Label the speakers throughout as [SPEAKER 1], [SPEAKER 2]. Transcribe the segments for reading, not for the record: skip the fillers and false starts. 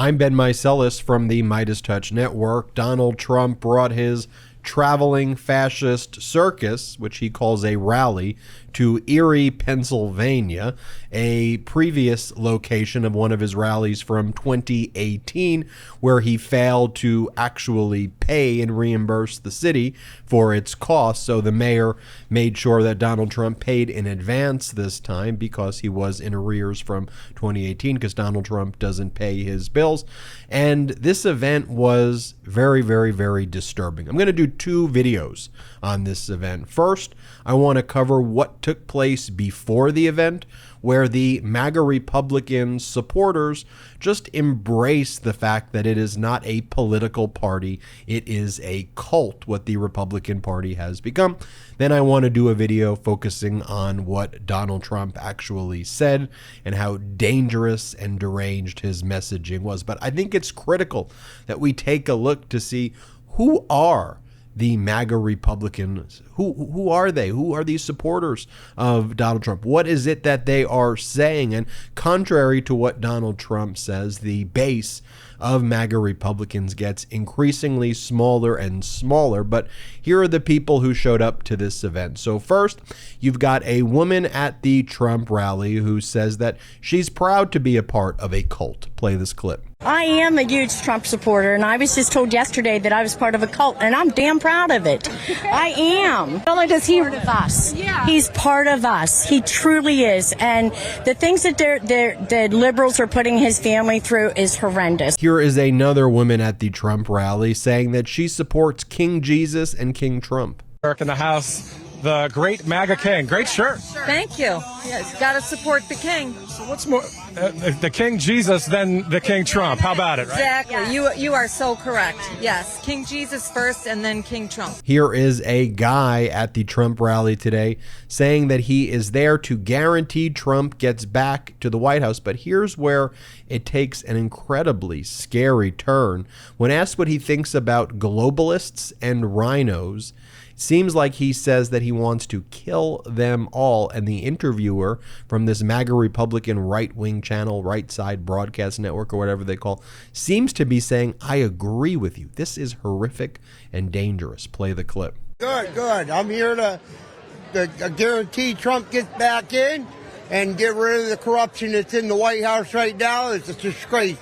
[SPEAKER 1] I'm Ben Meiselas from the MeidasTouch network. Donald Trump brought his traveling fascist circus, which he calls a rally, to Erie, Pennsylvania, a previous location of one of his rallies from 2018, where he failed to actually pay and reimburse the city for its costs. So the mayor made sure that Donald Trump paid in advance this time because he was in arrears from 2018 because Donald Trump doesn't pay his bills. And this event was very, very, very disturbing. I'm going to do two videos on this event. First, I want to cover what took place before the event, where the MAGA Republican supporters just embrace the fact that it is not a political party, it is a cult, what the Republican Party has become. Then I want to do a video focusing on what Donald Trump actually said and how dangerous and deranged his messaging was. But I think it's critical that we take a look to see who are the MAGA Republicans. Who are they? Who are these supporters of Donald Trump? What is it that they are saying? And contrary to what Donald Trump says, the base of MAGA Republicans gets increasingly smaller and smaller. But here are the people who showed up to this event. So first, you've got a woman at the Trump rally who says that she's proud to be a part of a cult. Play this clip.
[SPEAKER 2] I am a huge Trump supporter, and I was just told yesterday that I was part of a cult, and I'm damn proud of it. I am. Not only does he part of us, he's part of us. He truly is, and the things that the liberals are putting his family through is horrendous.
[SPEAKER 1] Here is another woman at the Trump rally saying that she supports King Jesus and King Trump.
[SPEAKER 3] In the house, the great MAGA king. Great shirt.
[SPEAKER 4] Thank you. Yes, got to support the king.
[SPEAKER 3] So what's more, the King Jesus than the King Trump? How about it, right?
[SPEAKER 4] Exactly. Yeah. You are so correct. Yes, King Jesus first and then King Trump.
[SPEAKER 1] Here is a guy at the Trump rally today saying that he is there to guarantee Trump gets back to the White House. But here's where it takes an incredibly scary turn. When asked what he thinks about globalists and rhinos, seems like he says that he wants to kill them all. And the interviewer from this MAGA Republican right-wing channel, Right Side Broadcast Network or whatever they call, seems to be saying, I agree with you. This is horrific and dangerous. Play the clip.
[SPEAKER 5] Good. I'm here to guarantee Trump gets back in and get rid of the corruption that's in the White House right now. It's a disgrace.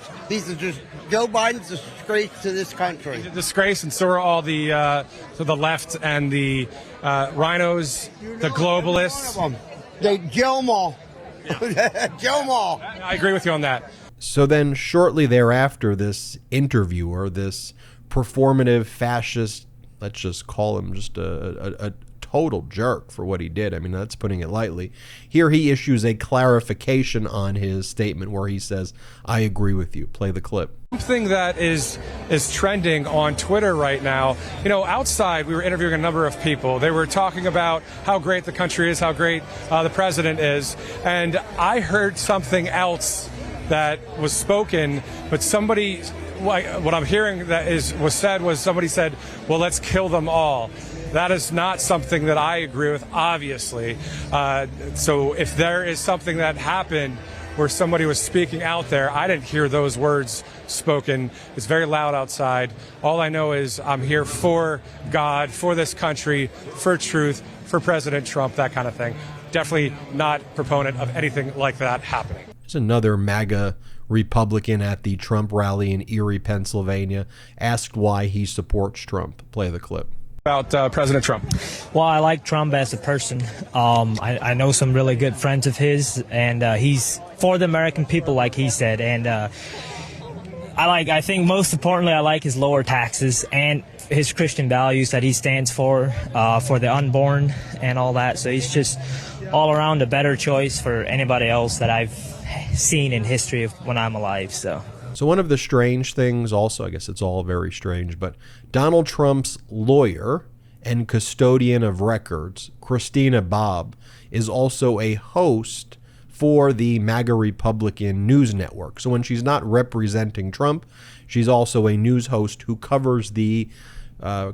[SPEAKER 5] Joe Biden's a disgrace to this country.
[SPEAKER 3] He's a disgrace, and so are all the left and the rhinos, the globalists.
[SPEAKER 5] They jail them all. Yeah. Jail them all.
[SPEAKER 3] I agree with you on that.
[SPEAKER 1] So then shortly thereafter, this interviewer, this performative fascist, let's just call him just a total jerk for what he did. I mean, that's putting it lightly. Here he issues a clarification on his statement where he says, I agree with you. Play the clip.
[SPEAKER 3] Something that is trending on Twitter right now, outside we were interviewing a number of people. They were talking about how great the country is, how great the president is. And I heard something else that was spoken, but somebody, what I'm hearing was somebody said, well, let's kill them all. That is not something that I agree with, obviously. So if there is something that happened where somebody was speaking out there, I didn't hear those words spoken. It's very loud outside. All I know is I'm here for God, for this country, for truth, for President Trump, that kind of thing. Definitely not proponent of anything like that happening.
[SPEAKER 1] There's another MAGA Republican at the Trump rally in Erie, Pennsylvania, asked why he supports Trump. Play the clip.
[SPEAKER 3] About President Trump.
[SPEAKER 6] Well, I like Trump as a person. I know some really good friends of his, and he's for the American people, like he said. And I think most importantly, I like his lower taxes and his Christian values that he stands for the unborn and all that. So he's just all around a better choice for anybody else that I've seen in history of when I'm alive. So
[SPEAKER 1] one of the strange things also, I guess it's all very strange, but Donald Trump's lawyer and custodian of records, Christina Bobb, is also a host for the MAGA Republican news network. So when she's not representing Trump, she's also a news host who covers the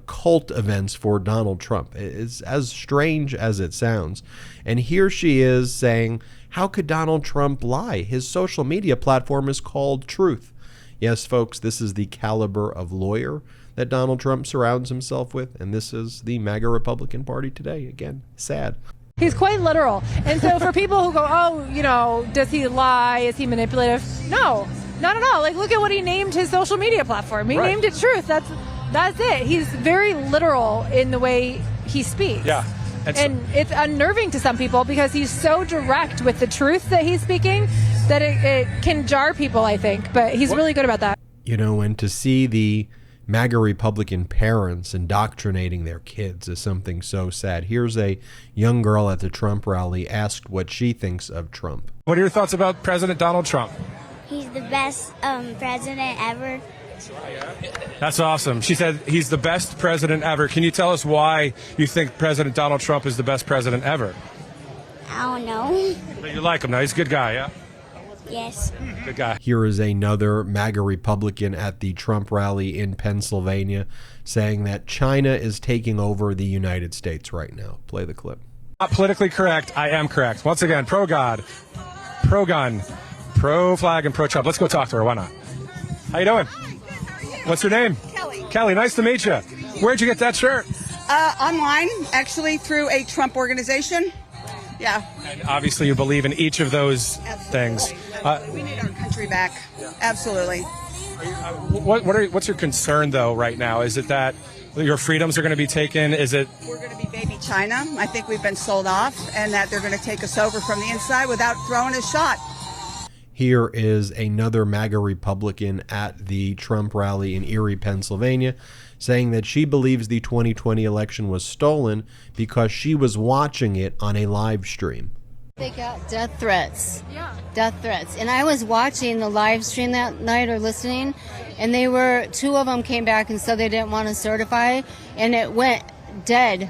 [SPEAKER 1] cult events for Donald Trump. It's as strange as it sounds. And here she is saying, how could Donald Trump lie? His social media platform is called Truth. Yes, folks, this is the caliber of lawyer that Donald Trump surrounds himself with, and this is the MAGA Republican Party today. Again, sad.
[SPEAKER 7] He's quite literal. And so for people who go, oh, you know, does he lie? Is he manipulative? No, not at all. Like, look at what he named his social media platform. He named it Truth. That's it. He's very literal in the way he speaks.
[SPEAKER 3] Yeah.
[SPEAKER 7] And it's unnerving to some people because he's so direct with the truth that he's speaking that it can jar people, I think. But he's really good about that.
[SPEAKER 1] You know, and to see the MAGA Republican parents indoctrinating their kids is something so sad. Here's a young girl at the Trump rally asked what she thinks of Trump.
[SPEAKER 3] What are your thoughts about President Donald Trump?
[SPEAKER 8] He's the best president ever.
[SPEAKER 3] That's awesome. She said he's the best president ever. Can you tell us why you think President Donald Trump is the best president ever?
[SPEAKER 8] I don't know.
[SPEAKER 3] But you like him now. He's a good guy, yeah?
[SPEAKER 8] Yes.
[SPEAKER 3] Good guy.
[SPEAKER 1] Here is another MAGA Republican at the Trump rally in Pennsylvania saying that China is taking over the United States right now. Play the clip.
[SPEAKER 3] Not politically correct. I am correct. Once again, pro-God, pro-gun, pro-flag, and pro-Trump. Let's go talk to her. Why not? How you doing? What's your name?
[SPEAKER 9] Kelly.
[SPEAKER 3] Kelly, nice to meet you. Where'd you get that shirt?
[SPEAKER 9] Online, actually, through a Trump organization. Yeah.
[SPEAKER 3] And obviously you believe in each of those things.
[SPEAKER 9] We need our country back. Absolutely.
[SPEAKER 3] What's your concern, though, right now? Is it that your freedoms are going to be taken? Is it...
[SPEAKER 9] We're going to be baby China. I think we've been sold off, and that they're going to take us over from the inside without throwing a shot.
[SPEAKER 1] Here is another MAGA Republican at the Trump rally in Erie, Pennsylvania, saying that she believes the 2020 election was stolen because she was watching it on a live stream.
[SPEAKER 10] They got death threats. Yeah. Death threats. And I was watching the live stream that night or listening, and two of them came back and said they didn't want to certify, and it went dead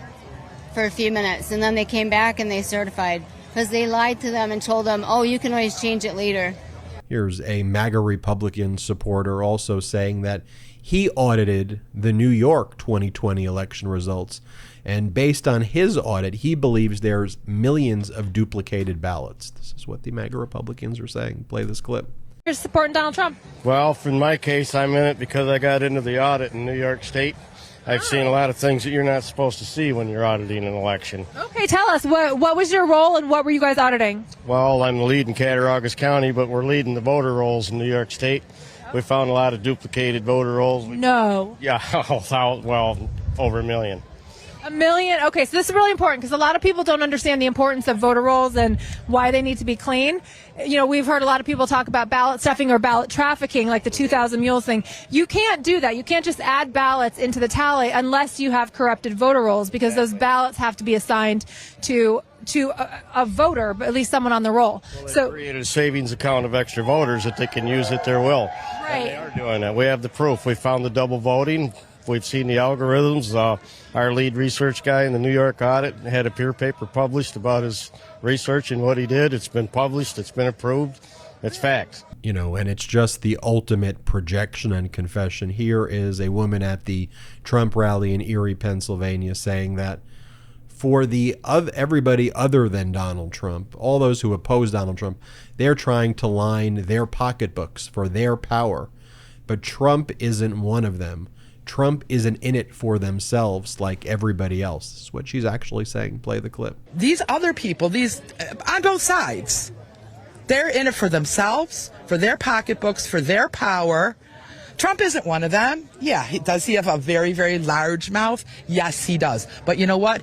[SPEAKER 10] for a few minutes, and then they came back and they certified. Because they lied to them and told them, oh, you can always change it later. Here's a MAGA Republican supporter also saying that he audited the New York 2020 election results. And based on his audit, he believes there's millions of duplicated ballots. This is what the MAGA Republicans are saying. Play this clip.
[SPEAKER 7] You're supporting Donald Trump.
[SPEAKER 11] Well, in my case, I'm in it because I got into the audit in New York State. I've seen a lot of things that you're not supposed to see when you're auditing an election.
[SPEAKER 7] Okay, tell us, what was your role and what were you guys auditing?
[SPEAKER 11] Well, I'm the lead in Cattaraugus County, but we're leading the voter rolls in New York State. We found a lot of duplicated voter rolls.
[SPEAKER 7] No.
[SPEAKER 11] Yeah, well, over 1 million.
[SPEAKER 7] 1 million? Okay, so this is really important because a lot of people don't understand the importance of voter rolls and why they need to be clean. You know, we've heard a lot of people talk about ballot stuffing or ballot trafficking, like the 2,000 Mules thing. You can't do that. You can't just add ballots into the tally unless you have corrupted voter rolls because those ballots have to be assigned to a voter, but at least someone on the roll.
[SPEAKER 11] Well, so created a savings account of extra voters that they can use at their will.
[SPEAKER 7] Right.
[SPEAKER 11] And they are doing that. We have the proof. We found the double voting. We've seen the algorithms. Our lead research guy in the New York audit had a peer paper published about his research and what he did. It's been published. It's been approved. It's facts.
[SPEAKER 1] You know, and it's just the ultimate projection and confession. Here is a woman at the Trump rally in Erie, Pennsylvania, saying that for everybody other than Donald Trump, all those who oppose Donald Trump, they're trying to line their pocketbooks for their power. But Trump isn't one of them. Trump isn't in it for themselves like everybody else. This is what she's actually saying. Play the clip.
[SPEAKER 12] These other people, on both sides, they're in it for themselves, for their pocketbooks, for their power. Trump isn't one of them. Yeah, does he have a very, very large mouth? Yes, he does. But you know what?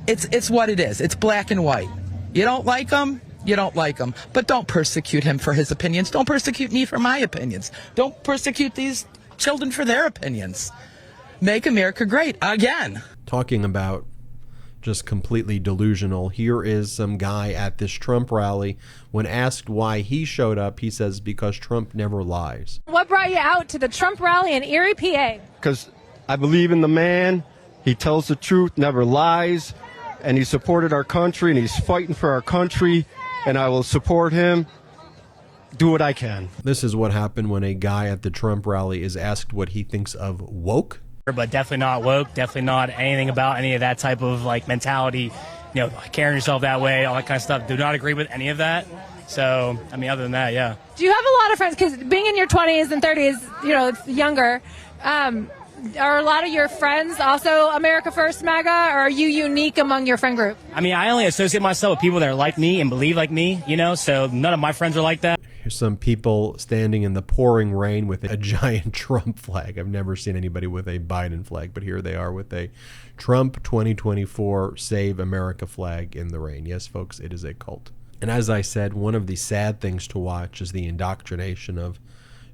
[SPEAKER 12] It's what it is. It's black and white. You don't like him, you don't like him. But don't persecute him for his opinions. Don't persecute me for my opinions. Don't persecute these children for their opinions. Make America great again.
[SPEAKER 1] Talking about just completely delusional, here is some guy at this Trump rally. When asked why he showed up, he says because Trump never lies.
[SPEAKER 7] What brought you out to the Trump rally in Erie, PA?
[SPEAKER 13] Because I believe in the man. He tells the truth, never lies, and he supported our country, and he's fighting for our country, and I will support him. Do what I can. This is what happened when a guy at the Trump rally is asked what he thinks of woke.
[SPEAKER 6] But definitely not woke, definitely not anything about any of that type of like mentality, carrying yourself that way, all that kind of stuff. Do not agree with any of that. So, I mean, other than that, yeah.
[SPEAKER 7] Do you have a lot of friends? Because being in your 20s and 30s, it's younger. Are a lot of your friends also America First MAGA, or are you unique among your friend group?
[SPEAKER 6] I mean, I only associate myself with people that are like me and believe like me, so none of my friends are like that.
[SPEAKER 1] Here's some people standing in the pouring rain with a giant Trump flag. I've never seen anybody with a Biden flag, but here they are with a Trump 2024 Save America flag in the rain. Yes, folks, it is a cult. And as I said, one of the sad things to watch is the indoctrination of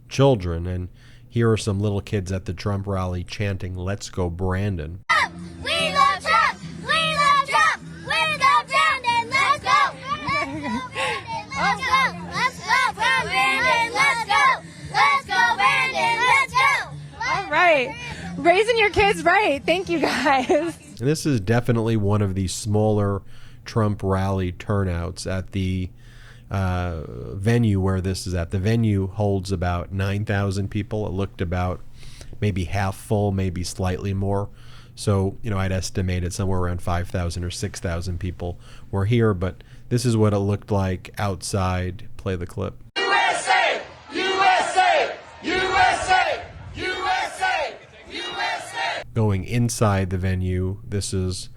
[SPEAKER 1] children. And here are some little kids at the Trump rally chanting, "Let's go, Brandon."
[SPEAKER 8] We love Trump! We love Trump! We love Brandon! Let's go! Let's go! Let's go, Brandon! Let's go! Let's go, Brandon! Let's go!
[SPEAKER 7] All right. Raising your kids right. Thank you, guys.
[SPEAKER 1] And this is definitely one of the smaller Trump rally turnouts at the venue where this is at. The venue holds about 9,000 people. It looked about maybe half full, maybe slightly more. So, I'd estimate it somewhere around 5,000 or 6,000 people were here, but this is what it looked like outside. Play the clip.
[SPEAKER 14] USA! USA! USA! USA! USA!
[SPEAKER 1] Going inside the venue, this is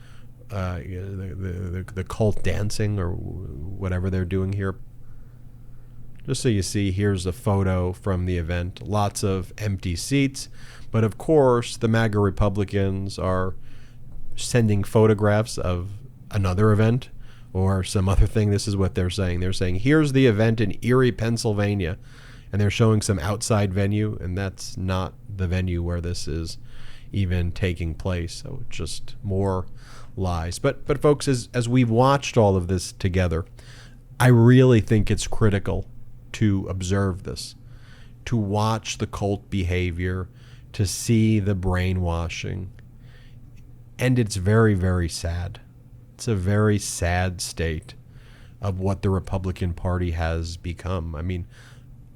[SPEAKER 1] the cult dancing or whatever they're doing here. Just so you see, here's a photo from the event. Lots of empty seats, but of course the MAGA Republicans are sending photographs of another event or some other thing. This is what they're saying. They're saying, here's the event in Erie, Pennsylvania, and they're showing some outside venue, and that's not the venue where this is even taking place. So just more lies. But folks, as we've watched all of this together, I really think it's critical to observe this, to watch the cult behavior, to see the brainwashing. And it's very, very sad. It's a very sad state of what the Republican Party has become. I mean,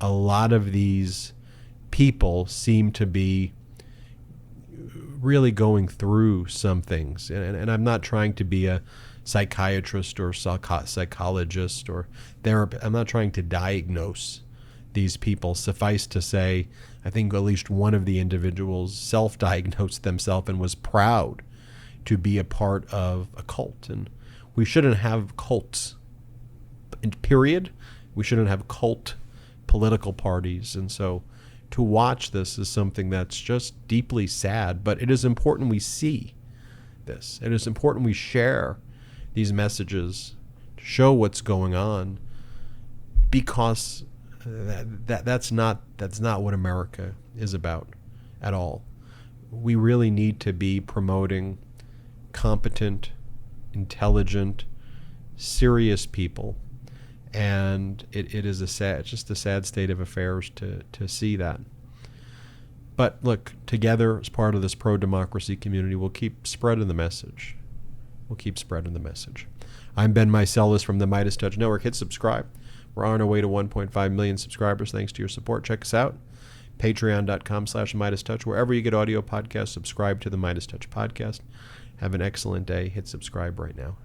[SPEAKER 1] a lot of these people seem to be really going through some things. And I'm not trying to be a psychiatrist or psychologist or therapist. I'm not trying to diagnose these people. Suffice to say, I think at least one of the individuals self-diagnosed themselves and was proud to be a part of a cult. And we shouldn't have cults, period. We shouldn't have cult political parties. And so to watch this is something that's just deeply sad, but it is important we see this. It is important we share these messages to show what's going on, because that's not what America is about at all. We really need to be promoting competent, intelligent, serious people. And it is just a sad state of affairs to see that. But look, together as part of this pro-democracy community, we'll keep spreading the message. We'll keep spreading the message. I'm Ben Meiselas from the MeidasTouch Network. Hit subscribe. We're on our way to 1.5 million subscribers thanks to your support. Check us out. Patreon.com/MeidasTouch. Wherever you get audio podcasts, subscribe to the MeidasTouch podcast. Have an excellent day. Hit subscribe right now.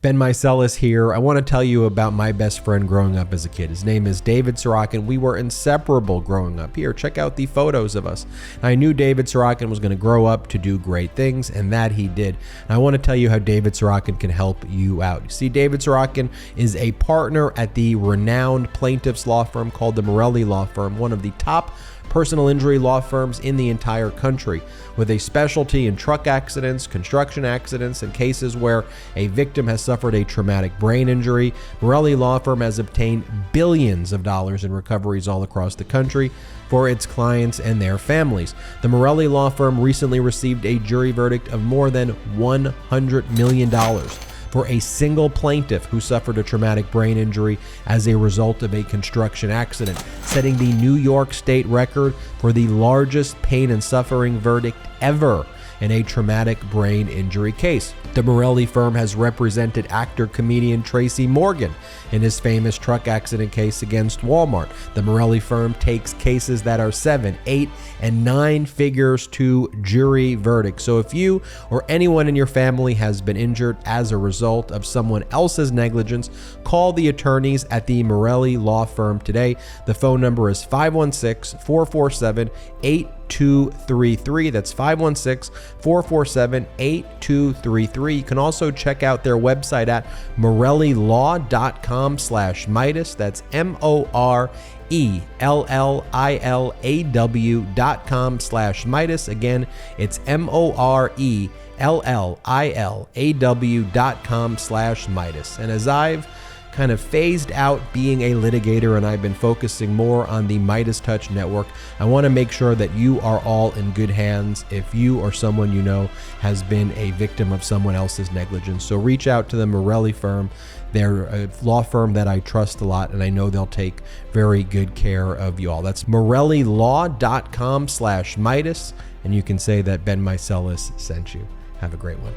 [SPEAKER 1] Ben Meiselas here. I want to tell you about my best friend growing up as a kid. His name is David Sorokin. We were inseparable growing up. Here, check out the photos of us. I knew David Sorokin was going to grow up to do great things, and that he did. And I want to tell you how David Sorokin can help you out. You see, David Sorokin is a partner at the renowned plaintiffs law firm called the Morelli Law Firm, one of the top personal injury law firms in the entire country, with a specialty in truck accidents, construction accidents, and cases where a victim has suffered a traumatic brain injury. Morelli Law Firm has obtained billions of dollars in recoveries all across the country for its clients and their families. The Morelli Law Firm recently received a jury verdict of more than $100 million for a single plaintiff who suffered a traumatic brain injury as a result of a construction accident, setting the New York State record for the largest pain and suffering verdict ever in a traumatic brain injury case. The Morelli firm has represented actor-comedian Tracy Morgan in his famous truck accident case against Walmart. The Morelli firm takes cases that are 7, 8, and 9 figures to jury verdict. So if you or anyone in your family has been injured as a result of someone else's negligence, call the attorneys at the Morelli Law Firm today. The phone number is 516-447-8233. That's 516-447-8233. You can also check out their website at morellilaw.com/Meidas. That's MORELLILAW.com/Meidas. Again, it's MORELLILAW.com/Meidas. And as I've kind of phased out being a litigator and I've been focusing more on the MeidasTouch network, I want to make sure that you are all in good hands if you or someone you know has been a victim of someone else's negligence. So reach out to the Morelli firm. They're a law firm that I trust a lot, and I know they'll take very good care of you all. That's morellilaw.com/Meidas, and you can say that Ben Meiselas sent you. Have a great one.